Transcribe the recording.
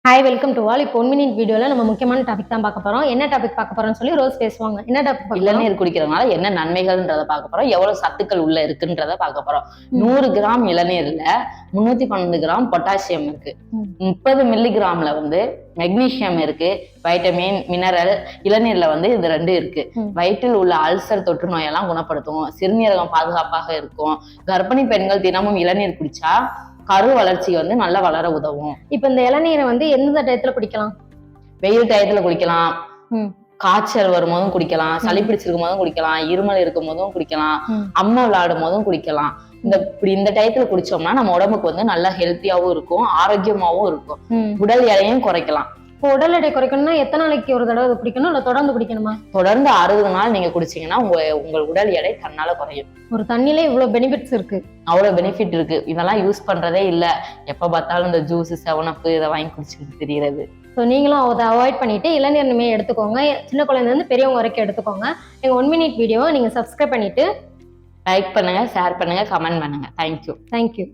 Hi welcome to all. இப்போ 1 minute வீடியோல நம்ம முக்கியமான டாபிக் தான் பார்க்க போறோம். என்ன டாபிக் பார்க்க போறோம்னு சொல்லி ரோஸ் பேசுவாங்க. என்ன டாபிக்? இளநீர் குடிக்கிறதுனால என்ன நன்மைகள்ன்றத பார்க்க போறோம், எவ்வளவு சத்துக்கள் உள்ள இருக்குன்றத பார்க்க போறோம். 100 கிராம் இளநீர்ல 312 கிராம் பொட்டாசியம் இருக்கு, 30 மில்லிகிராம்ல மெக்னீசியம் இருக்கு, வைட்டமின், மினரல். இளநீர்ல இது 2 இருக்கு. வயிற்றில் உள்ள அல்சர் தொற்று நோயெல்லாம் குணப்படுத்தும், சிறுநீரகம் பாதுகாப்பாக இருக்கும். கர்ப்பிணி பெண்கள் தினமும் இளநீர் குடிச்சா கரு வளர்ச்சி நல்லா வளர உதவும். இப்ப இந்த இளநீரை எந்த டயத்துல குடிக்கலாம்? வெயில் டயத்துல குடிக்கலாம், காய்ச்சல் வரும்போதும் குடிக்கலாம், சளி பிடிச்சிருக்கும் போதும் குடிக்கலாம், இருமல் இருக்கும் போதும் குடிக்கலாம், அம்மா விளையாடும் போதும் குடிக்கலாம். இந்த டயத்துல குடிச்சோம்னா நம்ம உடம்புக்கு நல்லா ஹெல்த்தியாவும் இருக்கும், ஆரோக்கியமாவும் இருக்கும், உடல் எடையும் குறைக்கலாம். இப்போ உடல் எடை குறைக்கணும்னா எத்தனை நாளைக்கு ஒரு தடவை குடிக்கணும், இல்ல தொடர்ந்து குடிக்கணுமா? தொடர்ந்து 60 நாள் நீங்க குடிச்சீங்கன்னா உங்கள் உடல் எடை தன்னால குறையும். ஒரு தண்ணியில இவ்வளவு பெனிஃபிட்ஸ் இருக்கு, அவ்வளவு பெனிஃபிட் இருக்கு. இதெல்லாம் யூஸ் பண்றதே இல்ல, எப்ப பார்த்தாலும் இந்த ஜூஸ் 7up இதை வாங்கி குடிச்சுட்டு தெரியுது. ஸோ நீங்களும் அதை அவாய்ட் பண்ணிட்டு இளநீர் இனிமே எடுத்துக்கோங்க. சின்ன குழந்தைலேருந்து பெரியவங்க வரைக்கும் எடுத்துக்கோங்க. எங்க 1 மினிட் வீடியோவை நீங்க சப்ஸ்கிரைப் பண்ணிட்டு லைக் பண்ணுங்க, ஷேர் பண்ணுங்க, கமெண்ட் பண்ணுங்க. தேங்க்யூ.